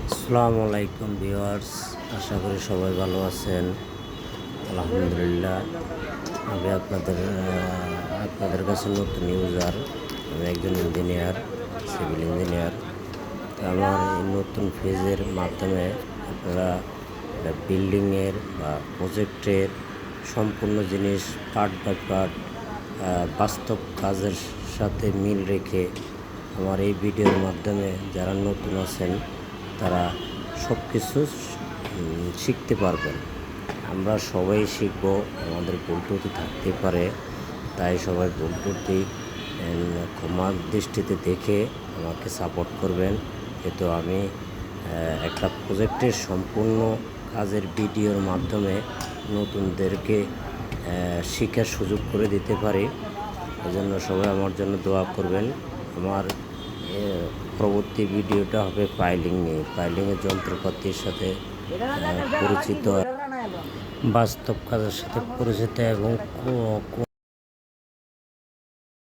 আসসালামু আলাইকুম ভিউয়ার্স, আশা করি সবাই ভালো আছেন। আলহামদুলিল্লাহ। আমি আপনাদের কাছে নতুন ইউজার। আমি একজন ইঞ্জিনিয়ার, সিভিল ইঞ্জিনিয়ার। তো আমার এই নতুন ফেজের মাধ্যমে আপনারা বিল্ডিংয়ের বা প্রজেক্টের সম্পূর্ণ জিনিস পার্ট বাই পার্ট বাস্তব কাজের সাথে মিল রেখে আমার এই ভিডিওর মাধ্যমে যারা নতুন আছেন তারা সব কিছু শিখতে পারবেন। আমরা সবাই শিখব, আমাদের ভুল ত্রুটি থাকতে পারে, তাই সবাই ভুল ত্রুটি ক্ষমার দৃষ্টিতে দেখে আমাকে সাপোর্ট করবেন। যেহেতু আমি একটা প্রজেক্টের সম্পূর্ণ কাজের ভিডিওর মাধ্যমে নতুনদেরকে শিখার সুযোগ করে দিতে পারি। এজন্য সবাই আমার জন্য দোয়া করবেন। আমার পরবর্তী ভিডিওটা হবে ফাইলিং নিয়ে, ফাইলিংয়ের যন্ত্রপাতির সাথে পরিচিত, বাস্তব কাজের সাথে পরিচিত এবং